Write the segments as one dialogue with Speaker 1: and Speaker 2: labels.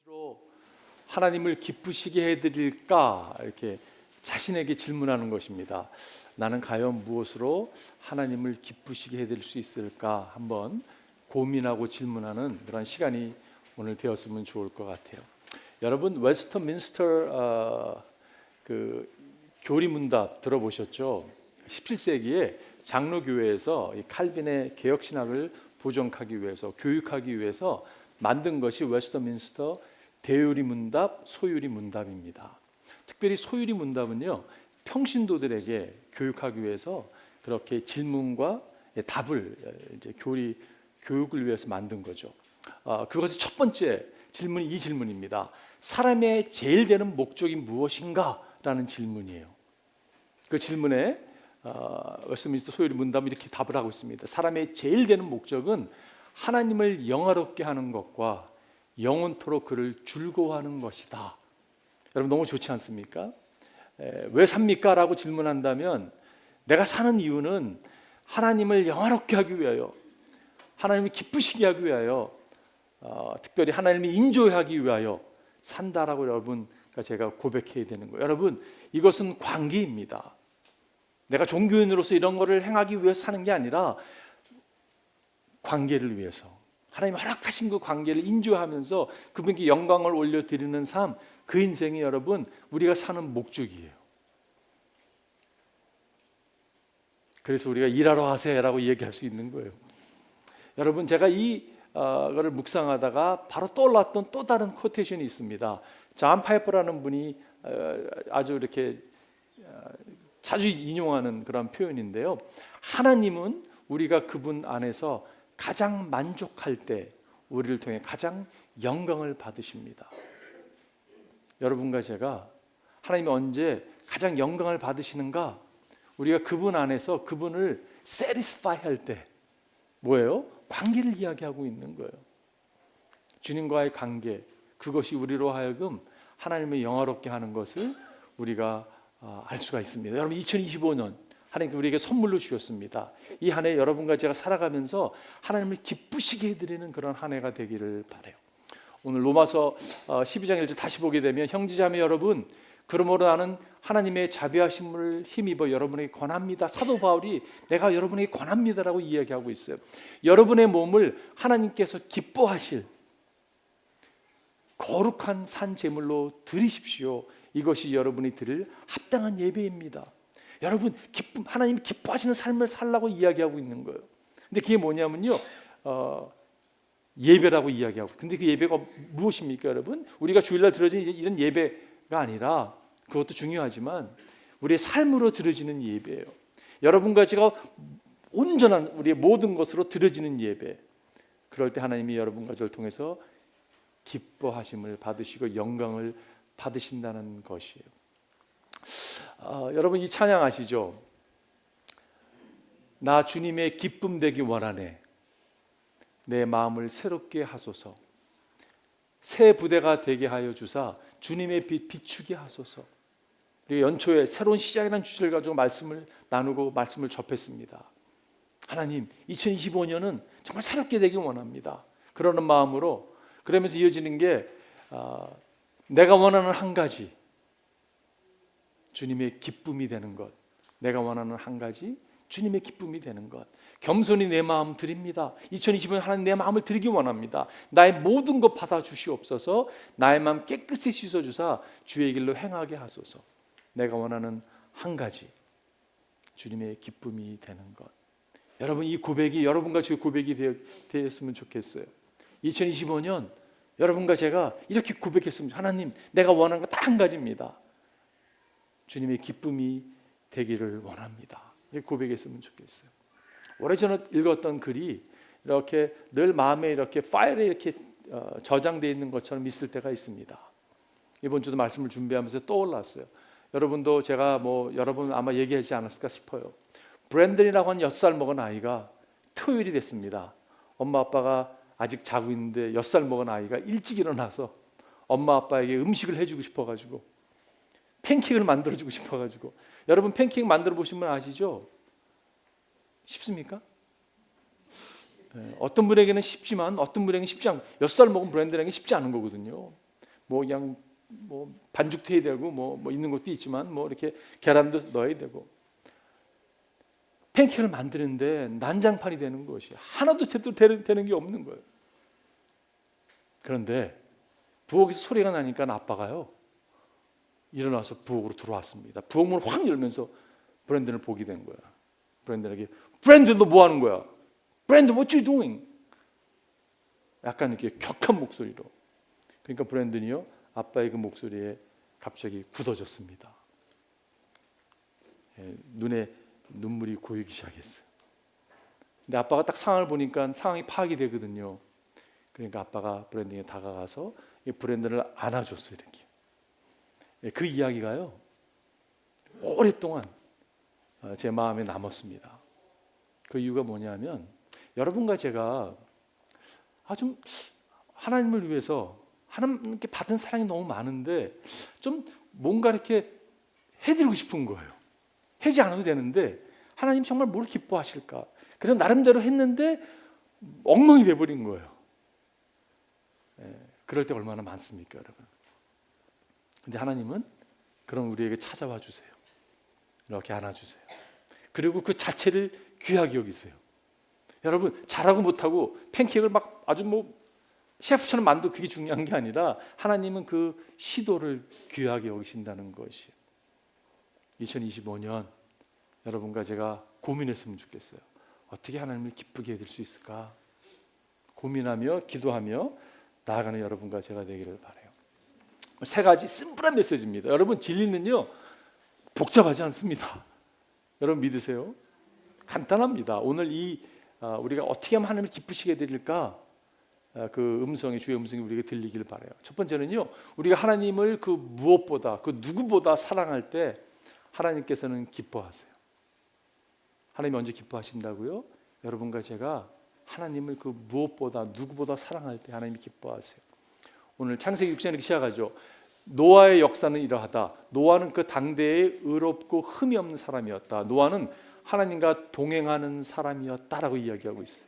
Speaker 1: 무엇으로 하나님을 기쁘시게 해드릴까? 이렇게 자신에게 질문하는 것입니다. 나는 과연 무엇으로 하나님을 기쁘시게 해드릴 수 있을까? 한번 고민하고 질문하는 그런 시간이 오늘 되었으면 좋을 것 같아요. 여러분 웨스터민스터 그 교리문답 들어보셨죠? 17세기에 장로교회에서 이 칼빈의 개혁신학을 보존하기 위해서, 교육하기 위해서 만든 것이 웨스터민스터 대유리문답, 소유리문답입니다. 특별히 소유리문답은요, 평신도들에게 교육하기 위해서 그렇게 질문과 답을 이제 교육을 위해서 만든 거죠. 그것의 첫 번째 질문이 이 질문입니다. 사람의 제일 되는 목적이 무엇인가? 라는 질문이에요. 그 질문에 웨스터민스터 소유리문답은 이렇게 답을 하고 있습니다. 사람의 제일 되는 목적은 하나님을 영화롭게 하는 것과 영원토록 그를 즐거워하는 것이다. 여러분 너무 좋지 않습니까? 왜 삽니까? 라고 질문한다면 내가 사는 이유는 하나님을 영화롭게 하기 위하여, 하나님을 기쁘시게 하기 위하여, 특별히 하나님을 인조하기 위하여 산다라고 여러분 제가 고백해야 되는 거예요. 여러분 이것은 관계입니다. 내가 종교인으로서 이런 거를 행하기 위해서 사는 게 아니라 관계를 위해서, 하나님 허락하신 그 관계를 인조하면서 그분께 영광을 올려드리는 삶, 그 인생이 여러분 우리가 사는 목적이에요. 그래서 우리가 일하러 하세요라고 얘기할 수 있는 거예요. 여러분 제가 이거를 묵상하다가 바로 떠올랐던 또 다른 코테이션이 있습니다. 존 파이퍼라는 분이 아주 이렇게 자주 인용하는 그런 표현인데요. 하나님은 우리가 그분 안에서 가장 만족할 때 우리를 통해 가장 영광을 받으십니다. 여러분과 제가 하나님이 언제 가장 영광을 받으시는가? 우리가 그분 안에서 그분을 satisfy 할 때 뭐예요? 관계를 이야기하고 있는 거예요. 주님과의 관계, 그것이 우리로 하여금 하나님을 영화롭게 하는 것을 우리가 알 수가 있습니다. 여러분 2025년 하나님께 우리에게 선물로 주셨습니다. 이 한 해 여러분과 제가 살아가면서 하나님을 기쁘시게 해드리는 그런 한 해가 되기를 바라요. 오늘 로마서 12장 1절 다시 보게 되면 형제자매 여러분, 그러므로 나는 하나님의 자비하심을 힘입어 여러분에게 권합니다. 사도 바울이 내가 여러분에게 권합니다라고 이야기하고 있어요. 여러분의 몸을 하나님께서 기뻐하실 거룩한 산 제물로 드리십시오. 이것이 여러분이 드릴 합당한 예배입니다. 여러분 하나님이 기뻐하시는 삶을 살라고 이야기하고 있는 거예요. 근데 그게 뭐냐면요, 예배라고 이야기하고. 근데 그 예배가 무엇입니까, 여러분? 우리가 주일날 드려지는 이런 예배가 아니라, 그것도 중요하지만 우리의 삶으로 드려지는 예배예요. 여러분과 제가 온전한 우리의 모든 것으로 드려지는 예배. 그럴 때 하나님이 여러분과 저를 통해서 기뻐하심을 받으시고 영광을 받으신다는 것이에요. 여러분 이 찬양 아시죠? 나 주님의 기쁨 되기 원하네. 내 마음을 새롭게 하소서. 새 부대가 되게 하여 주사 주님의 빛 비추게 하소서. 우리 연초에 새로운 시작이라는 주제를 가지고 말씀을 나누고 말씀을 접했습니다. 하나님 2025년은 정말 새롭게 되길 원합니다. 그러는 마음으로, 그러면서 이어지는 게 내가 원하는 한 가지, 주님의 기쁨이 되는 것. 내가 원하는 한 가지, 주님의 기쁨이 되는 것. 겸손히 내 마음 드립니다. 2025년 하나님 내 마음을 드리기 원합니다. 나의 모든 것 받아주시옵소서. 나의 마음 깨끗이 씻어주사 주의 길로 행하게 하소서. 내가 원하는 한 가지, 주님의 기쁨이 되는 것. 여러분 이 고백이 여러분과 저의 고백이 되었으면 좋겠어요. 2025년 여러분과 제가 이렇게 고백했으면, 하나님 내가 원하는 것 딱 한 가지입니다. 주님의 기쁨이 되기를 원합니다. 이렇게 고백했으면 좋겠어요. 오래전에 읽었던 글이 이렇게 늘 마음에 이렇게 파일에 이렇게 저장되어 있는 것처럼 있을 때가 있습니다. 이번 주도 말씀을 준비하면서 떠올랐어요. 여러분도 제가 여러분 아마 얘기하지 않았을까 싶어요. 브랜든이라고 한 6살 먹은 아이가 토요일이 됐습니다. 엄마 아빠가 아직 자고 있는데 6살 먹은 아이가 일찍 일어나서 엄마 아빠에게 음식을 해주고 싶어가지고 팬케이크를 만들어주고 싶어가지고. 여러분 팬케이크 만들어 보신 분 아시죠? 쉽습니까? 어떤 분에게는 쉽지만 어떤 분에게는 쉽지 않고, 6살 먹은 브랜든에게 쉽지 않은 거거든요. 뭐 그냥 뭐 반죽도 해야 되고 뭐 있는 것도 있지만 뭐 이렇게 계란도 넣어야 되고 팬케이크를 만드는데 난장판이 되는 것이 하나도 제대로 되는 게 없는 거예요. 그런데 부엌에서 소리가 나니까 아빠가요 일어나서 부엌으로 들어왔습니다. 부엌문을 확 열면서 브랜든을 보게 된 거야. 브랜든에게 브랜든 너 뭐 하는 거야? 브랜든 what you doing? 약간 이렇게 격한 목소리로. 그러니까 브랜든이요 아빠의 그 목소리에 갑자기 굳어졌습니다. 눈에 눈물이 고이기 시작했어요. 근데 아빠가 딱 상황을 보니까 상황이 파악이 되거든요. 그러니까 아빠가 브랜든에게 다가가서 이 브랜든을 안아줬어요. 이렇게. 그 이야기가요 오랫동안 제 마음에 남았습니다. 그 이유가 뭐냐면 여러분과 제가 좀 하나님을 위해서 하나님께 받은 사랑이 너무 많은데 좀 뭔가 이렇게 해드리고 싶은 거예요. 하지 않아도 되는데 하나님 정말 뭘 기뻐하실까? 그래서 나름대로 했는데 엉망이 돼버린 거예요. 그럴 때 얼마나 많습니까, 여러분? 근데 하나님은 그럼 우리에게 찾아와 주세요. 이렇게 안아주세요. 그리고 그 자체를 귀하게 여기세요. 여러분 잘하고 못하고 팬케이크를 막 아주 뭐 셰프처럼 만들고 그게 중요한 게 아니라 하나님은 그 시도를 귀하게 여기신다는 것이 2025년 여러분과 제가 고민했으면 좋겠어요. 어떻게 하나님을 기쁘게 해드릴 수 있을까? 고민하며 기도하며 나아가는 여러분과 제가 되기를 바라요. 세 가지 심플한 메시지입니다. 여러분 진리는요 복잡하지 않습니다. 여러분 믿으세요? 간단합니다. 오늘 우리가 어떻게 하면 하나님을 기쁘시게 해드릴까? 그 음성이 주의 음성이 우리에게 들리길 바라요. 첫 번째는요 우리가 하나님을 그 무엇보다 그 누구보다 사랑할 때 하나님께서는 기뻐하세요. 하나님이 언제 기뻐하신다고요? 여러분과 제가 하나님을 그 무엇보다 누구보다 사랑할 때 하나님이 기뻐하세요. 오늘 창세기 6장에 이렇게 시작하죠. 노아의 역사는 이러하다. 노아는 그 당대에 의롭고 흠이 없는 사람이었다. 노아는 하나님과 동행하는 사람이었다라고 이야기하고 있어요.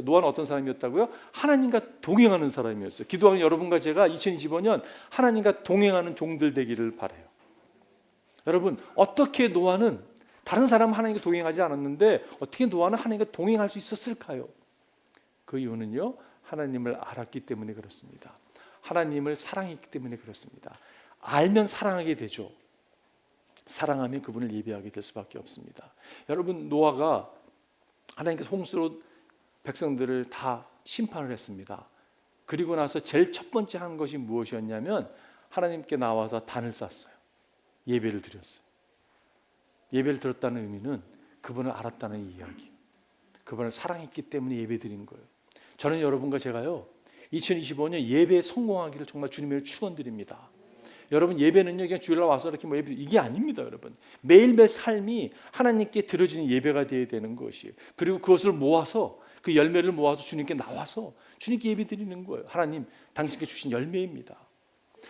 Speaker 1: 노아는 어떤 사람이었다고요? 하나님과 동행하는 사람이었어요. 기도하는 여러분과 제가 2025년 하나님과 동행하는 종들 되기를 바라요. 여러분 어떻게 노아는 다른 사람은 하나님과 동행하지 않았는데 어떻게 노아는 하나님과 동행할 수 있었을까요? 그 이유는요 하나님을 알았기 때문에 그렇습니다. 하나님을 사랑했기 때문에 그렇습니다. 알면 사랑하게 되죠. 사랑하면 그분을 예배하게 될 수밖에 없습니다. 여러분 노아가 하나님께서 홍수로 백성들을 다 심판을 했습니다. 그리고 나서 제일 첫 번째 한 것이 무엇이었냐면 하나님께 나와서 단을 쌌어요. 예배를 드렸어요. 예배를 드렸다는 의미는 그분을 알았다는 이야기. 그분을 사랑했기 때문에 예배 드린 거예요. 저는 여러분과 제가요 2025년 예배에 성공하기를 정말 주님을 축원드립니다. 여러분 예배는요 그냥 주일날 와서 이렇게 뭐 예배 이게 아닙니다. 여러분 매일매일 삶이 하나님께 드려지는 예배가 되어야 되는 것이에요. 그리고 그것을 모아서 그 열매를 모아서 주님께 나와서 주님께 예배 드리는 거예요. 하나님 당신께 주신 열매입니다.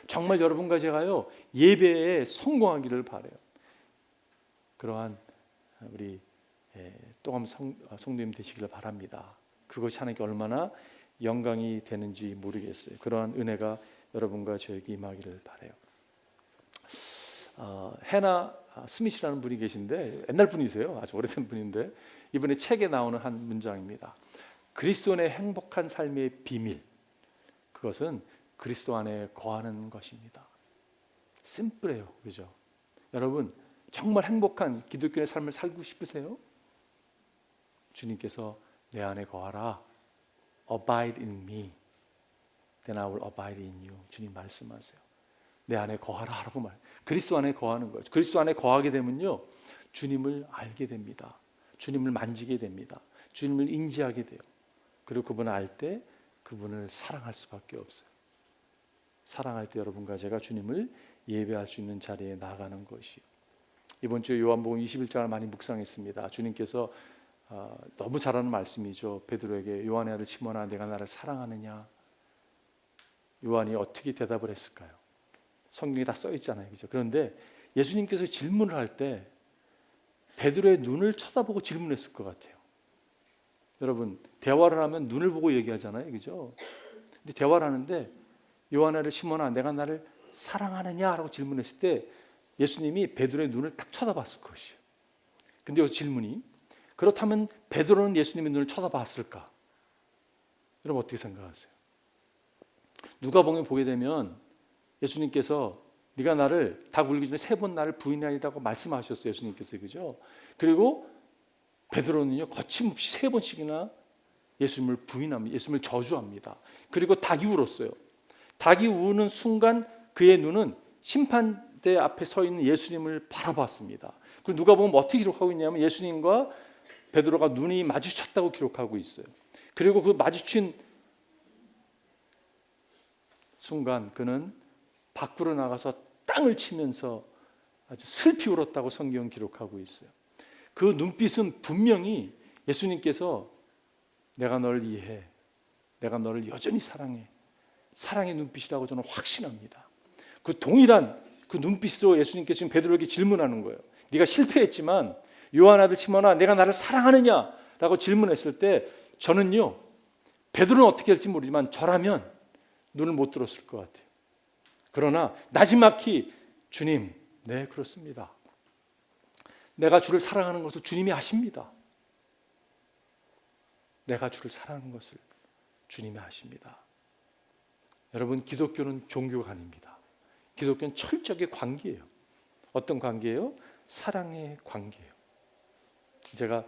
Speaker 1: 정말 여러분과 제가요 예배에 성공하기를 바라요. 그러한 우리 또한 성도님 되시기를 바랍니다. 그것이 하나님께 얼마나 영광이 되는지 모르겠어요. 그러한 은혜가 여러분과 저에게 임하기를 바라요. 해나 스미스라는 분이 계신데 옛날 분이세요. 아주 오래된 분인데 이번에 책에 나오는 한 문장입니다. 그리스도 안에 행복한 삶의 비밀 그것은 그리스도 안에 거하는 것입니다. 심플해요. 그죠? 여러분 정말 행복한 기독교의 삶을 살고 싶으세요? 주님께서 내 안에 거하라. Abide in me. Then I will abide in you. 주님 말씀하세요. 내 안에 거하라 라고 말. 그리스도 안에 거하는 거죠. 그리스도 안에 거하게 되면요 주님을 알게 됩니다. 주님을 만지게 됩니다. 주님을 인지하게 돼요. 그리고 그분을 알 때 그분을 사랑할 수밖에 없어요. 사랑할 때 여러분과 제가 주님을 예배할 수 있는 자리에 나가는 것이요. 이번 주에 요한복음 21장을 많이 묵상했습니다. 주님께서 너무 잘하는 말씀이죠. 베드로에게 요한의 아들 시몬아 내가 나를 사랑하느냐. 요한이 어떻게 대답을 했을까요? 성경에 다 써 있잖아요. 그죠? 그런데 예수님께서 질문을 할 때 베드로의 눈을 쳐다보고 질문했을 것 같아요. 여러분 대화를 하면 눈을 보고 얘기하잖아요. 그죠? 근데 대화를 하는데 요한아를 시몬아 내가 나를 사랑하느냐라고 질문했을 때 예수님이 베드로의 눈을 딱 쳐다봤을 것이에요. 근데 이 질문이 그렇다면 베드로는 예수님의 눈을 쳐다봤을까? 여러분 어떻게 생각하세요? 누가복음에 보게 되면 예수님께서 네가 나를 닭 울기 전에 3번 나를 부인하리라고 말씀하셨어요. 예수님께서. 그죠? 그리고 베드로는요 거침없이 3번씩이나 예수님을 부인합니다. 예수님을 저주합니다. 그리고 닭이 울었어요. 닭이 우는 순간 그의 눈은 심판대 앞에 서 있는 예수님을 바라봤습니다. 그리고 누가복음 어떻게 기록하고 있냐면 예수님과 베드로가 눈이 마주쳤다고 기록하고 있어요. 그리고 그 마주친 순간 그는 밖으로 나가서 땅을 치면서 아주 슬피 울었다고 성경은 기록하고 있어요. 그 눈빛은 분명히 예수님께서 내가 너를 이해해, 내가 너를 여전히 사랑해, 사랑의 눈빛이라고 저는 확신합니다. 그 동일한 그 눈빛으로 예수님께서 지금 베드로에게 질문하는 거예요. 네가 실패했지만 요한 아들 시몬아 내가 나를 사랑하느냐라고 질문했을 때 저는요 베드로는 어떻게 할지 모르지만 저라면 눈을 못 들었을 것 같아요. 그러나 나지막히 주님, 네 그렇습니다. 내가 주를 사랑하는 것을 주님이 아십니다. 내가 주를 사랑하는 것을 주님이 아십니다. 여러분 기독교는 종교가 아닙니다. 기독교는 철저하게 관계예요. 어떤 관계예요? 사랑의 관계예요. 제가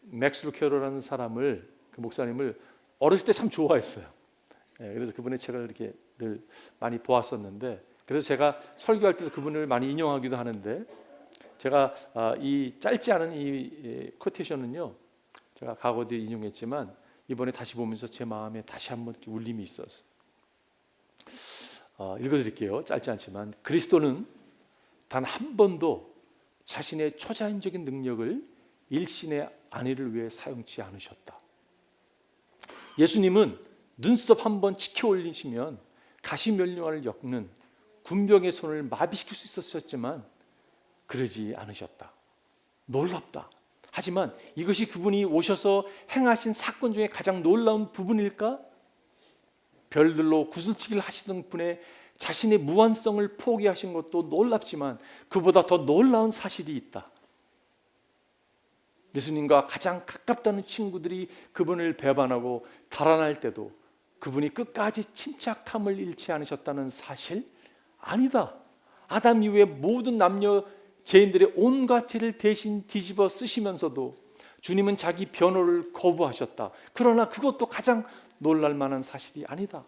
Speaker 1: 맥스 루케로라는 사람을 그 목사님을 어렸을 때 참 좋아했어요. 그래서 그분의 책을 이렇게 늘 많이 보았었는데 그래서 제가 설교할 때도 그분을 많이 인용하기도 하는데 제가 이 짧지 않은 이 코테이션은요 제가 과거도 인용했지만 이번에 다시 보면서 제 마음에 다시 한번 울림이 있었어요. 읽어드릴게요. 짧지 않지만 그리스도는 단 한 번도 자신의 초자연적인 능력을 일신의 아내를 위해 사용치 않으셨다. 예수님은 눈썹 한번 치켜 올리시면 가시면류관을 엮는 군병의 손을 마비시킬 수 있었지만 그러지 않으셨다. 놀랍다. 하지만 이것이 그분이 오셔서 행하신 사건 중에 가장 놀라운 부분일까? 별들로 구슬치기를 하시던 분의 자신의 무한성을 포기하신 것도 놀랍지만 그보다 더 놀라운 사실이 있다. 예수님과 가장 가깝다는 친구들이 그분을 배반하고 달아날 때도 그분이 끝까지 침착함을 잃지 않으셨다는 사실? 아니다. 아담 이후에 모든 남녀 죄인들의 온갖 죄를 대신 뒤집어 쓰시면서도 주님은 자기 변호를 거부하셨다. 그러나 그것도 가장 놀랄 만한 사실이 아니다.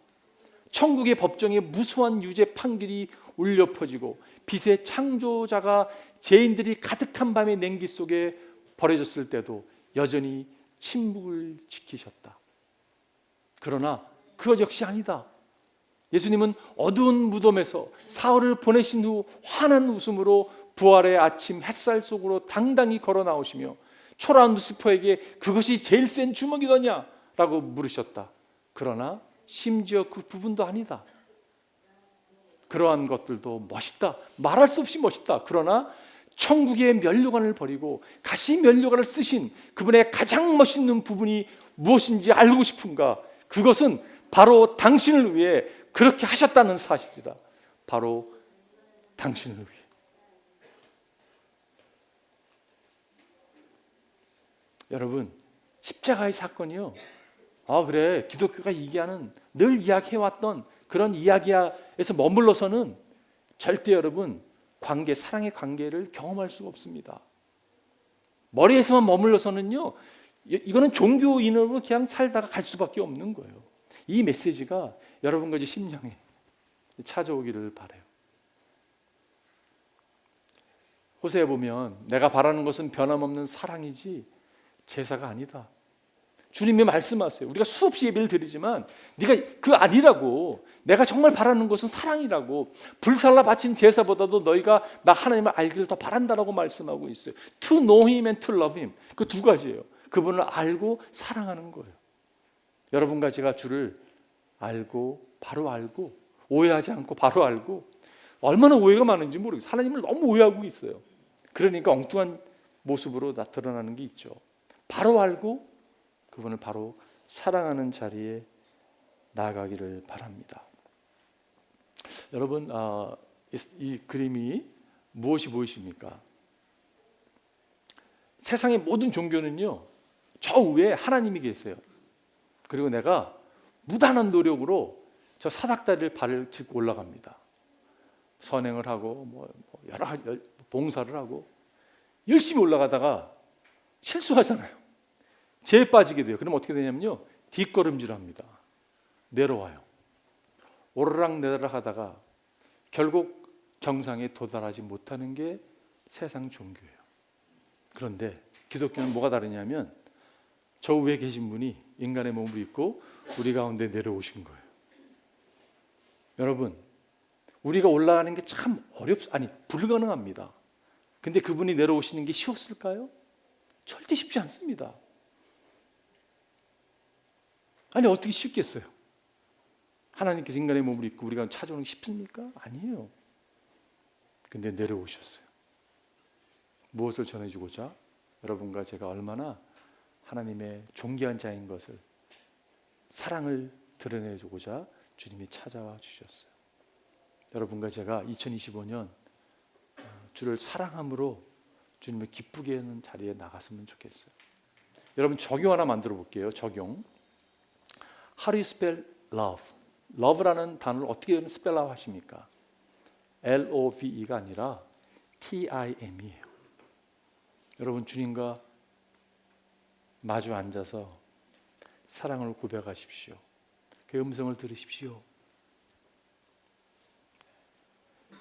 Speaker 1: 천국의 법정에 무수한 유죄 판결이 울려 퍼지고 빛의 창조자가 죄인들이 가득한 밤의 냉기 속에 버려졌을 때도 여전히 침묵을 지키셨다. 그러나 그것 역시 아니다. 예수님은 어두운 무덤에서 사흘을 보내신 후 환한 웃음으로 부활의 아침 햇살 속으로 당당히 걸어 나오시며 초라한 루시퍼에게 그것이 제일 센 주먹이더냐? 라고 물으셨다. 그러나 심지어 그 부분도 아니다. 그러한 것들도 멋있다. 말할 수 없이 멋있다. 그러나 천국의 면류관을 버리고 가시 면류관을 쓰신 그분의 가장 멋있는 부분이 무엇인지 알고 싶은가? 그것은 바로 당신을 위해 그렇게 하셨다는 사실이다. 바로 당신을 위해. 여러분, 십자가의 사건이요. 그래, 기독교가 얘기하는 늘 이야기해왔던 그런 이야기에서 머물러서는 절대 여러분 관계, 사랑의 관계를 경험할 수가 없습니다. 머리에서만 머물러서는요, 이거는 종교인으로 그냥 살다가 갈 수밖에 없는 거예요. 이 메시지가 여러분과 제 심령에 찾아오기를 바라요. 호세에 보면 내가 바라는 것은 변함없는 사랑이지 제사가 아니다. 주님이 말씀하세요. 우리가 수없이 예배를 드리지만 네가 그 아니라고. 내가 정말 바라는 것은 사랑이라고. 불살라 바친 제사보다도 너희가 나 하나님을 알기를 더 바란다라고 말씀하고 있어요. To know Him and to love Him. 그 두 가지예요. 그분을 알고 사랑하는 거예요. 여러분과 제가 주를 알고 바로 알고 오해하지 않고 바로 알고 얼마나 오해가 많은지 모르겠어요. 하나님을 너무 오해하고 있어요. 그러니까 엉뚱한 모습으로 드러나는 게 있죠. 바로 알고 그분을 바로 사랑하는 자리에 나아가기를 바랍니다. 여러분, 이 그림이 무엇이 보이십니까? 세상의 모든 종교는요, 저 위에 하나님이 계세요. 그리고 내가 무단한 노력으로 저 사닥다리를 발을 짚고 올라갑니다. 선행을 하고 여러 가지 봉사를 하고 열심히 올라가다가 실수하잖아요. 죄에 빠지게 돼요. 그럼 어떻게 되냐면요, 뒷걸음질합니다. 내려와요. 오르락 내리락 하다가 결국 정상에 도달하지 못하는 게 세상 종교예요. 그런데 기독교는 뭐가 다르냐면 저 위에 계신 분이 인간의 몸을 입고 우리 가운데 내려오신 거예요. 여러분, 우리가 올라가는 게 참 불가능합니다. 근데 그분이 내려오시는 게 쉬웠을까요? 절대 쉽지 않습니다. 아니, 어떻게 쉽겠어요? 하나님께서 인간의 몸을 입고 우리가 찾아오는 게 쉽습니까? 아니에요. 근데 내려오셨어요. 무엇을 전해주고자? 여러분과 제가 얼마나 하나님의 존귀한 자인 것을, 사랑을 드러내주고자 주님이 찾아와 주셨어요. 여러분과 제가 2025년 주를 사랑함으로 주님을 기쁘게 하는 자리에 나갔으면 좋겠어요. 여러분, 적용 하나 만들어 볼게요. 적용. How do you spell love? love라는 단어를 어떻게 스펠아웃 하십니까? L-O-V-E가 아니라 T-I-M이에요. 여러분, 주님과 마주 앉아서 사랑을 고백하십시오. 그 음성을 들으십시오.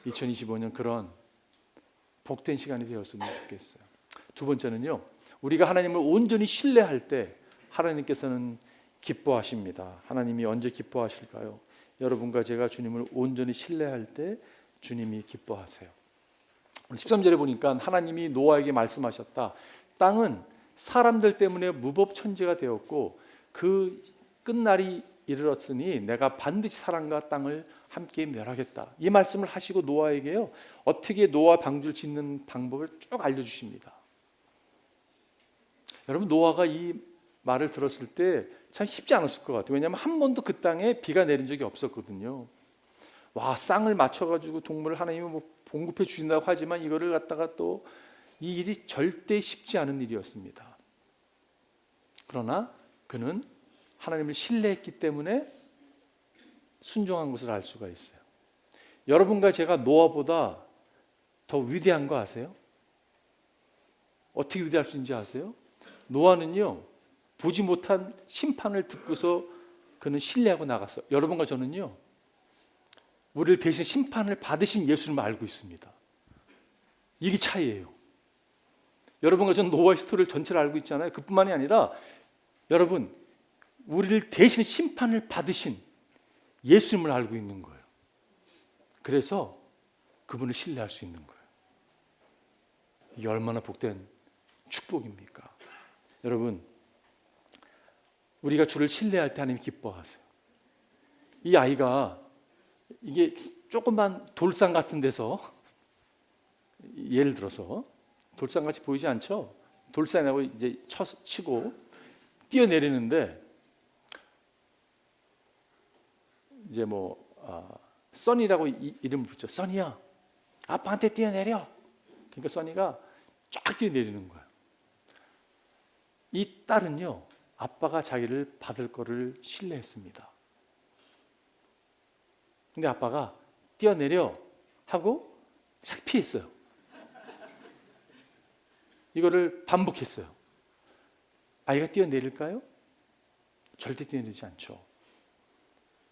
Speaker 1: 2025년 그런 복된 시간이 되었으면 좋겠어요. 두 번째는요, 우리가 하나님을 온전히 신뢰할 때 하나님께서는 기뻐하십니다. 하나님이 언제 기뻐하실까요? 여러분과 제가 주님을 온전히 신뢰할 때 주님이 기뻐하세요. 13절에 보니까 하나님이 노아에게 말씀하셨다. 땅은 사람들 때문에 무법천지가 되었고 그 끝날이 이르렀으니 내가 반드시 사람과 땅을 함께 멸하겠다. 이 말씀을 하시고 노아에게요, 어떻게 노아 방주를 짓는 방법을 쭉 알려주십니다. 여러분, 노아가 이 말을 들었을 때 참 쉽지 않았을 것 같아요. 왜냐하면 한 번도 그 땅에 비가 내린 적이 없었거든요. 와, 쌍을 맞춰가지고 동물을 하나님이 공급해 주신다고 하지만 이거를 갖다가 또 이 일이 절대 쉽지 않은 일이었습니다. 그러나 그는 하나님을 신뢰했기 때문에 순종한 것을 알 수가 있어요. 여러분과 제가 노아보다 더 위대한 거 아세요? 어떻게 위대할 수 있는지 아세요? 노아는요, 보지 못한 심판을 듣고서 그는 신뢰하고 나갔어요. 여러분과 저는요, 우리를 대신 심판을 받으신 예수님을 알고 있습니다. 이게 차이예요. 여러분과 저는 노아의 스토리를 전체를 알고 있잖아요. 그뿐만이 아니라 여러분, 우리를 대신 심판을 받으신 예수님을 알고 있는 거예요. 그래서 그분을 신뢰할 수 있는 거예요. 이게 얼마나 복된 축복입니까? 여러분, 우리가 주를 신뢰할 때 하나님 기뻐하세요. 이 아이가 이게 조그만 돌산 같은 데서, 예를 들어서 돌산같이 보이지 않죠? 돌산하고 이제 치고 뛰어내리는데 이제 써니라고 이름을 붙여. 써니야, 아빠한테 뛰어내려. 그러니까 써니가 쫙 뛰어내리는 거예요. 이 딸은요, 아빠가 자기를 받을 거를 신뢰했습니다. 근데 아빠가 뛰어내려 하고 싹 피했어요. 이거를 반복했어요. 아이가 뛰어내릴까요? 절대 뛰어내리지 않죠.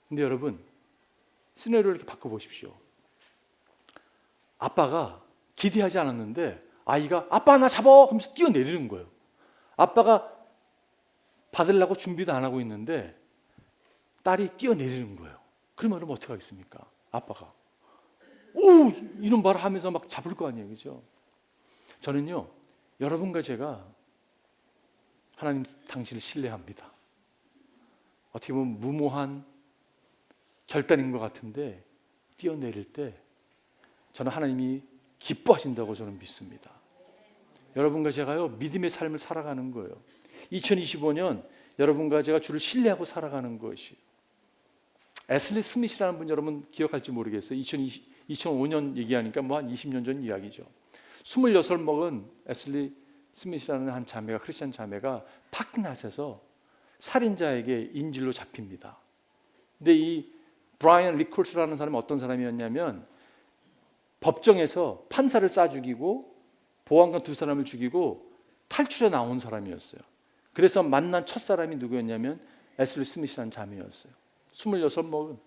Speaker 1: 근데 여러분, 시나리오를 이렇게 바꿔보십시오. 아빠가 기대하지 않았는데 아이가 아빠 나 잡아! 하면서 뛰어내리는 거예요. 아빠가 받으려고 준비도 안 하고 있는데 딸이 뛰어내리는 거예요. 그러면 어떻게 하겠습니까? 아빠가 오! 이런 말을 하면서 막 잡을 거 아니에요. 그죠? 저는요, 여러분과 제가 하나님 당신을 신뢰합니다. 어떻게 보면 무모한 결단인 것 같은데 뛰어내릴 때 저는 하나님이 기뻐하신다고 저는 믿습니다. 여러분과 제가요, 믿음의 삶을 살아가는 거예요. 2025년 여러분과 제가 주를 신뢰하고 살아가는 것이. 애슬리 스밋이라는 분 여러분 기억할지 모르겠어요. 2005년 얘기하니까 뭐 한 20년 전 이야기죠. 26 먹은 애슬리 스밋이라는 한 자매가, 크리스천 자매가 파킹랏에서 살인자에게 인질로 잡힙니다. 근데 이 브라이언 리콜스라는 사람이 어떤 사람이었냐면 법정에서 판사를 쏴 죽이고 보안관 2사람을 죽이고 탈출해 나온 사람이었어요. 그래서 만난 첫 사람이 누구였냐면 애슬리 스밋이라는 자매였어요. 26 먹은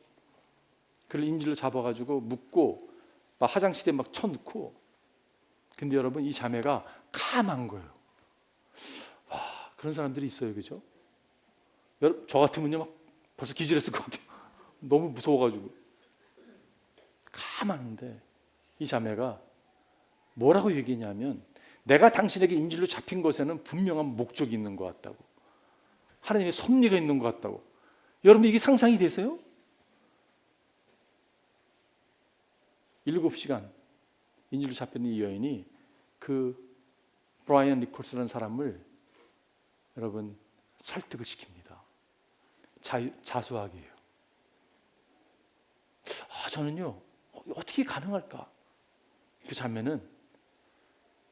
Speaker 1: 그를 인질로 잡아가지고 묶고 막 화장실에 막 쳐넣고. 근데 여러분 이 자매가 감한 거예요. 와, 그런 사람들이 있어요, 그죠? 여러분 저 같으면요 막 벌써 기절했을 것 같아요. 너무 무서워가지고. 감하는데 이 자매가 뭐라고 얘기했냐면 내가 당신에게 인질로 잡힌 것에는 분명한 목적이 있는 것 같다고, 하나님의 섭리가 있는 것 같다고. 여러분 이게 상상이 되세요? 7시간 인질로 잡힌 이 여인이 그 브라이언 니콜스라는 사람을 여러분 설득을 시킵니다. 자수하게요. 저는요 어떻게 가능할까? 그 자매는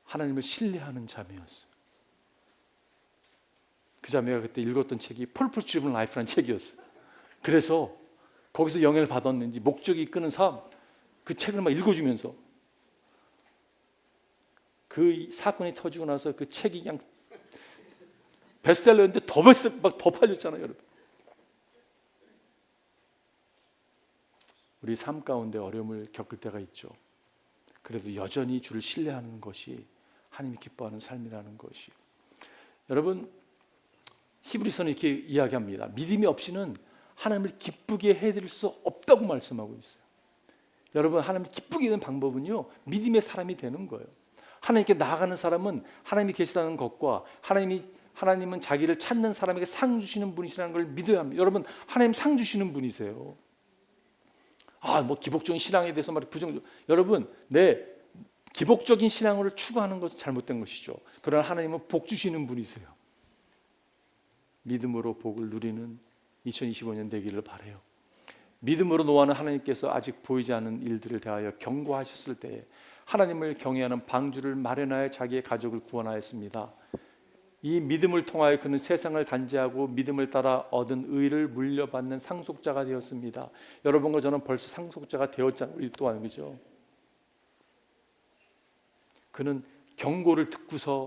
Speaker 1: 하나님을 신뢰하는 자매였어요. 그 자매가 그때 읽었던 책이 Purpose Driven Life라는 책이었어요. 그래서 거기서 영향을 받았는지 목적이 이끄는 삶, 그 책을 막 읽어주면서 그 사건이 터지고 나서 그 책이 그냥 베스트셀러였는데 더 팔렸잖아요, 여러분. 우리 삶 가운데 어려움을 겪을 때가 있죠. 그래도 여전히 주를 신뢰하는 것이 하나님이 기뻐하는 삶이라는 것이. 여러분 히브리서는 이렇게 이야기합니다. 믿음이 없이는 하나님을 기쁘게 해드릴 수 없다고 말씀하고 있어요. 여러분 하나님을 기쁘게 하는 방법은요 믿음의 사람이 되는 거예요. 하나님께 나아가는 사람은 하나님이 계시다는 것과 하나님은 자기를 찾는 사람에게 상 주시는 분이시라는 걸 믿어야 합니다. 여러분 하나님 상 주시는 분이세요. 뭐 기복적인 신앙에 대해서 말이 여러분 기복적인 신앙을 추구하는 것은 잘못된 것이죠. 그러나 하나님은 복 주시는 분이세요. 믿음으로 복을 누리는 2025년 되기를 바라요. 믿음으로 노하는 하나님께서 아직 보이지 않는 일들을 대하여 경고하셨을 때에 하나님을 경외하는 방주를 마련하여 자기의 가족을 구원하였습니다. 이 믿음을 통하여 그는 세상을 단죄하고 믿음을 따라 얻은 의를 물려받는 상속자가 되었습니다. 여러분과 저는 벌써 상속자가 되었잖아요. 우리 또한, 그죠? 그는 경고를 듣고서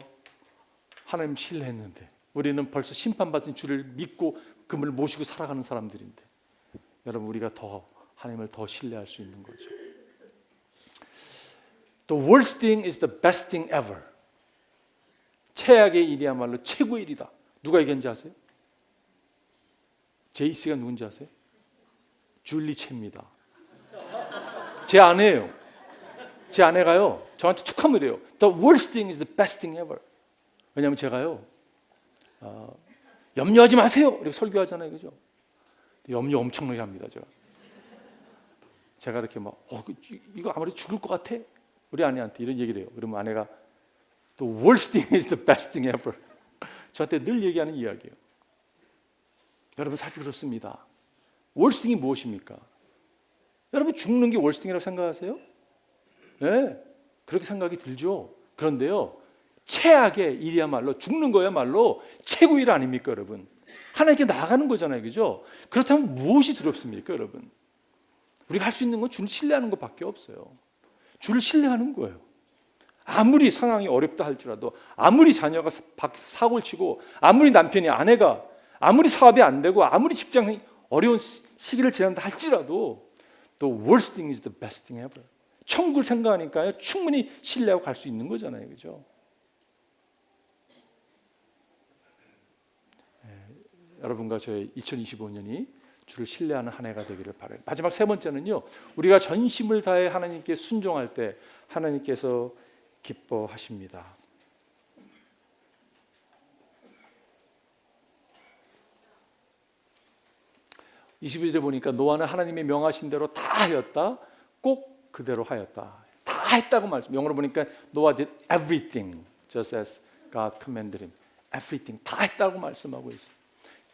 Speaker 1: 하나님 신뢰했는데 우리는 벌써 심판받은 주를 믿고 그분을 모시고 살아가는 사람들인데 여러분 우리가 더 하나님을 더 신뢰할 수 있는 거죠. The worst thing is the best thing ever. 최악의 일이야말로 최고의 일이다. 누가 얘기한지 아세요? 제이씨가 누군지 아세요? 줄리 채입니다. 제 아내예요. 제 아내가요 저한테 축하를 해요. The worst thing is the best thing ever. 왜냐하면 제가요 염려하지 마세요 이렇게 설교하잖아요, 그죠? 염려 엄청나게 합니다. 제가 이렇게 막 이거 아무래도 죽을 것 같아 우리 아내한테 이런 얘기를 해요. 그러면 아내가 The worst thing is the best thing ever. 저한테 늘 얘기하는 이야기예요. 여러분 사실 그렇습니다. worst thing이 무엇입니까? 여러분 죽는 게 worst thing이라고 생각하세요? 네, 그렇게 생각이 들죠. 그런데요 최악의 일이야말로 죽는 거야말로 최고의 일 아닙니까, 여러분? 하나님께 나아가는 거잖아요, 그죠? 그렇다면 무엇이 두렵습니까, 여러분? 우리가 할 수 있는 건 주를 신뢰하는 것밖에 없어요. 주를 신뢰하는 거예요. 아무리 상황이 어렵다 할지라도, 아무리 자녀가 사고를 치고, 아무리 남편이 아내가 아무리 사업이 안 되고, 아무리 직장이 어려운 시기를 지난다 할지라도 The worst thing is the best thing ever. 천국을 생각하니까요 충분히 신뢰하고 갈 수 있는 거잖아요, 그죠? 여러분과 저의 2025년이 주를 신뢰하는 한 해가 되기를 바라요. 마지막 세 번째는요, 우리가 전심을 다해 하나님께 순종할 때 하나님께서 기뻐하십니다. 21절에 보니까 노아는 하나님의 명하신 대로 다 하였다. 꼭 그대로 하였다. 다 했다고 말씀. 영어로 보니까 노아 did everything just as God commanded him. everything 다 했다고 말씀하고 있어요.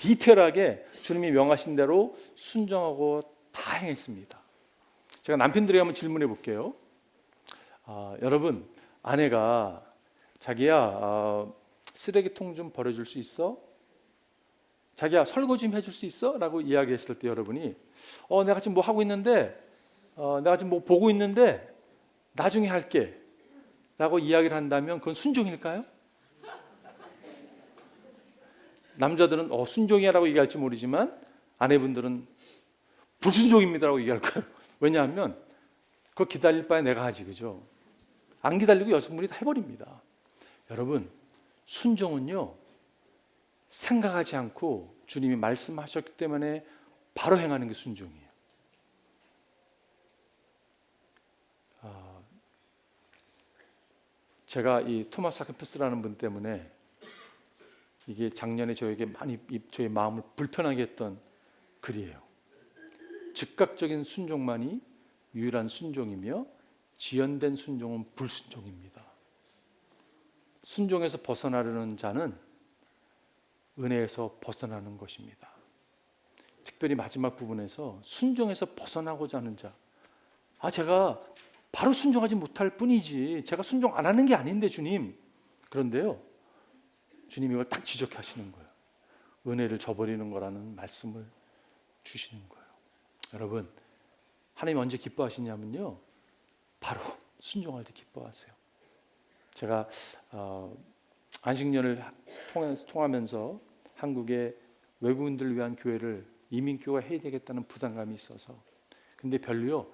Speaker 1: 디테일하게 주님이 명하신 대로 순종하고 다 행했습니다. 제가 남편들에게 한번 질문해 볼게요. 여러분, 아내가 자기야 쓰레기통 좀 버려줄 수 있어? 자기야 설거지 좀 해줄 수 있어? 라고 이야기했을 때 여러분이 내가 지금 뭐 하고 있는데 내가 지금 뭐 보고 있는데 나중에 할게 라고 이야기를 한다면 그건 순종일까요? 남자들은 순종이라고 얘기할지 모르지만 아내분들은 불순종입니다라고 얘기할 거예요. 왜냐하면 그거 기다릴 바에 내가 하지, 그죠? 안 기다리고 여성분이 다 해버립니다. 여러분, 순종은요 생각하지 않고 주님이 말씀하셨기 때문에 바로 행하는 게 순종이에요. 제가 이 토마스 아퀴나스라는 분 때문에 이게 작년에 저에게 많이 저의 마음을 불편하게 했던 글이에요. 즉각적인 순종만이 유일한 순종이며 지연된 순종은 불순종입니다. 순종에서 벗어나려는 자는 은혜에서 벗어나는 것입니다. 특별히 마지막 부분에서 순종에서 벗어나고자 하는 자, 제가 바로 순종하지 못할 뿐이지 제가 순종 안 하는 게 아닌데 주님. 그런데요 주님이 이걸 딱 지적하시는 거예요. 은혜를 저버리는 거라는 말씀을 주시는 거예요. 여러분, 하나님 언제 기뻐하시냐면요 바로 순종할 때 기뻐하세요. 제가 안식년을 통하면서 한국의 외국인들을 위한 교회를 이민교가 해야 되겠다는 부담감이 있어서, 근데 별로요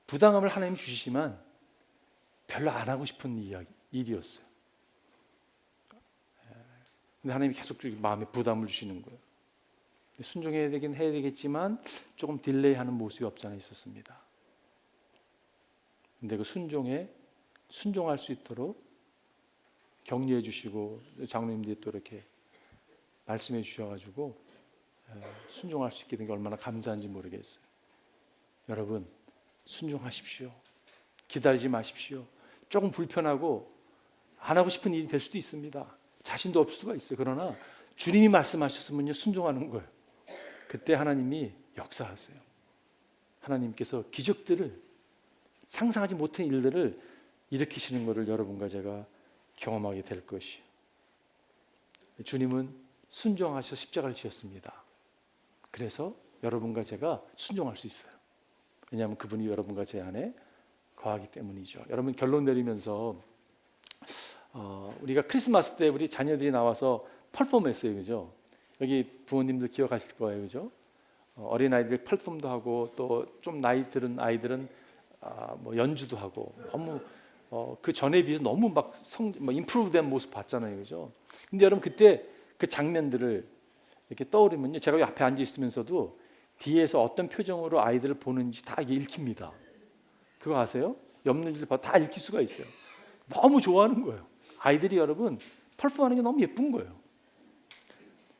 Speaker 1: 부담감을 하나님 주시지만 별로 안 하고 싶은 일이었어요. 근데 하나님이 계속 마음에 부담을 주시는 거예요. 순종해야 되긴 해야 되겠지만 조금 딜레이하는 모습이 없지 않아 있었습니다. 근데 그 순종에 순종할 수 있도록 격려해 주시고 장로님들이 또 이렇게 말씀해 주셔가지고 순종할 수 있게 된 게 얼마나 감사한지 모르겠어요. 여러분, 순종하십시오. 기다리지 마십시오. 조금 불편하고 안 하고 싶은 일이 될 수도 있습니다. 자신도 없을 수가 있어요. 그러나 주님이 말씀하셨으면요 순종하는 거예요. 그때 하나님이 역사하세요. 하나님께서 기적들을, 상상하지 못한 일들을 일으키시는 것을 여러분과 제가 경험하게 될 것이에요. 주님은 순종하셔서 십자가를 지었습니다. 그래서 여러분과 제가 순종할 수 있어요. 왜냐하면 그분이 여러분과 제 안에 거하기 때문이죠. 여러분, 결론 내리면서 우리가 크리스마스 때 우리 자녀들이 나와서 퍼포먼스 했어요, 그죠? 여기 부모님들 기억하실 거예요, 그죠? 어린아이들 퍼포먼도 하고 또 좀 나이 들은 아이들은 뭐 연주도 하고, 너무 그 전에 비해서 너무 막 임프루브된 모습 봤잖아요, 그죠? 근데 여러분, 그때 그 장면들을 이렇게 떠오르면요, 제가 여기 앞에 앉아 있으면서도 뒤에서 어떤 표정으로 아이들을 보는지 다 이게 읽힙니다. 그거 아세요? 옆눈질 봐 다 읽힐 수가 있어요. 너무 좋아하는 거예요. 아이들이 여러분 퍼포먼하는 게 너무 예쁜 거예요.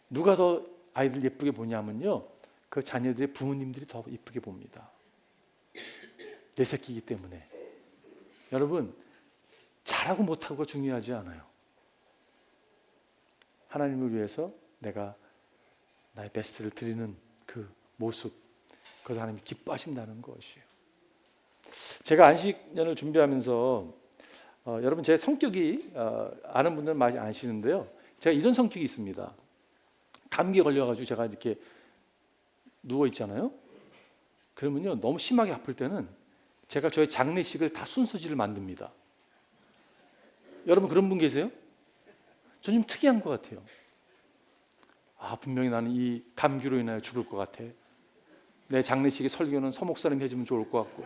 Speaker 1: 누가 더 아이들 예쁘게 보냐면요, 그 자녀들의 부모님들이 더 예쁘게 봅니다. 내 새끼이기 때문에. 여러분, 잘하고 못하고가 중요하지 않아요. 하나님을 위해서 내가 나의 베스트를 드리는 그 모습, 그것을 하나님이 기뻐하신다는 것이에요. 제가 안식년을 준비하면서 여러분, 제 성격이 아는 분들은 많이 아시는데요, 제가 이런 성격이 있습니다. 감기에 걸려가지고 제가 이렇게 누워 있잖아요. 그러면요, 너무 심하게 아플 때는 제가 저의 장례식을 다 순서지를 만듭니다. 여러분, 그런 분 계세요? 전 좀 특이한 것 같아요. 분명히 나는 이 감기로 인하여 죽을 것 같아. 내 장례식의 설교는 서 목사님이 해주면 좋을 것 같고,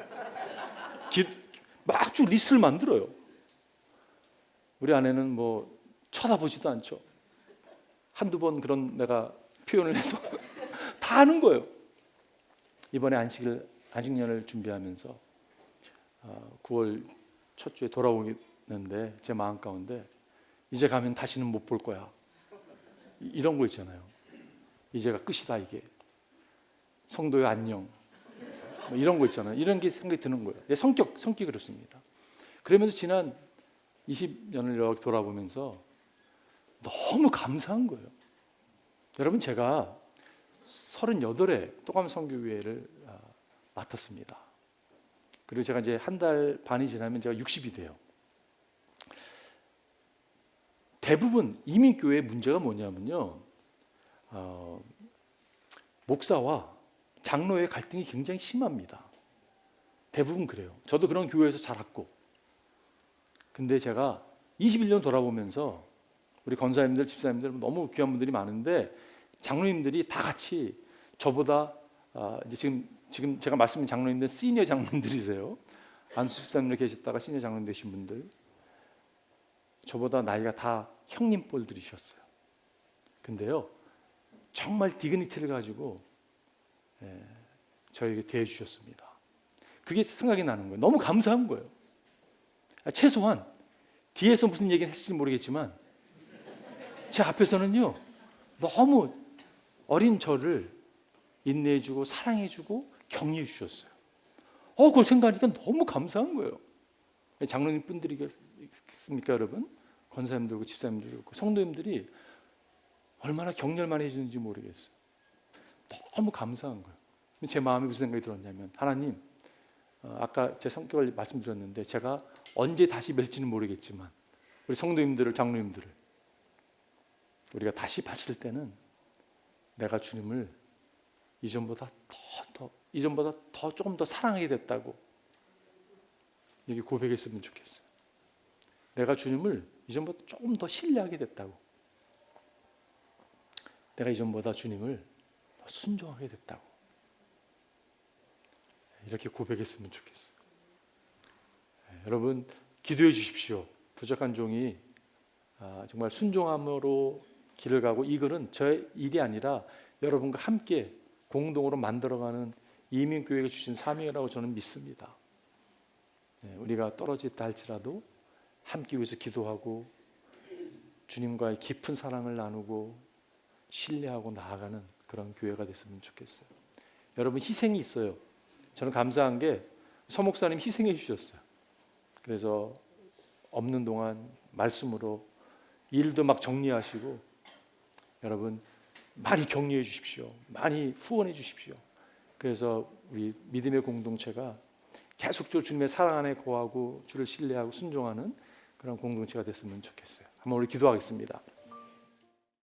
Speaker 1: 막 쭉 리스트를 만들어요. 우리 아내는 뭐 쳐다보지도 않죠. 한두 번 그런 내가 표현을 해서 다 아는 거예요. 이번에 안식년을 준비하면서 9월 첫 주에 돌아오는데 제 마음 가운데 이제 가면 다시는 못 볼 거야. 이런 거 있잖아요. 이제가 끝이다, 이게. 성도의 안녕. 뭐 이런 거 있잖아요. 이런 게 생각이 드는 거예요. 내 성격이 그렇습니다. 그러면서 지난 20년을 이렇게 돌아보면서 너무 감사한 거예요. 여러분, 제가 38회 또감 선교회를 맡았습니다. 그리고 제가 이제 한 달 반이 지나면 제가 60이 돼요. 대부분 이민교회의 문제가 뭐냐면요, 목사와 장로의 갈등이 굉장히 심합니다. 대부분 그래요. 저도 그런 교회에서 자랐고. 근데 제가 21년 돌아보면서 우리 권사님들, 집사님들 너무 귀한 분들이 많은데 장로님들이 다 같이 저보다 이제 지금 제가 말씀드린 장로님들 시니어 장로님들이세요. 안수 집사님으로 계셨다가 시니어 장로님 되신 분들, 저보다 나이가 다 형님 뻘들이셨어요. 근데요, 정말 디그니티를 가지고 저에게 대해 주셨습니다. 그게 생각이 나는 거예요. 너무 감사한 거예요. 최소한 뒤에서 무슨 얘기를 했을지 모르겠지만 제 앞에서는요, 너무 어린 저를 인내해주고 사랑해주고 격려해 주셨어요. 그걸 생각하니까 너무 감사한 거예요. 장로님 분들이겠습니까, 여러분? 권사님들고 집사님들고 성도님들이 얼마나 격려를 많이 해주는지 모르겠어요. 너무 감사한 거예요. 제 마음에 무슨 생각이 들었냐면, 하나님, 아까 제 성격을 말씀드렸는데 제가 언제 다시 뵐지는 모르겠지만 우리 성도님들을, 장로님들을 우리가 다시 봤을 때는 내가 주님을 이전보다 조금 더 사랑하게 됐다고 여기 고백했으면 좋겠어요. 내가 주님을 이전보다 조금 더 신뢰하게 됐다고, 내가 이전보다 주님을 더 순종하게 됐다고, 이렇게 고백했으면 좋겠어요. 여러분, 기도해 주십시오. 부족한 종이 정말 순종함으로 길을 가고, 이 글은 저의 일이 아니라 여러분과 함께 공동으로 만들어가는 이민교회가 주신 사명이라고 저는 믿습니다. 우리가 떨어졌다 할지라도 함께 위해서 기도하고 주님과의 깊은 사랑을 나누고 신뢰하고 나아가는 그런 교회가 됐으면 좋겠어요. 여러분, 희생이 있어요. 저는 감사한 게 서 목사님 희생해 주셨어요. 그래서 없는 동안 말씀으로 일도 막 정리하시고, 여러분 많이 격려해 주십시오. 많이 후원해 주십시오. 그래서 우리 믿음의 공동체가 계속적으로 주님의 사랑 안에 거하고 주를 신뢰하고 순종하는 그런 공동체가 됐으면 좋겠어요. 한번 우리 기도하겠습니다.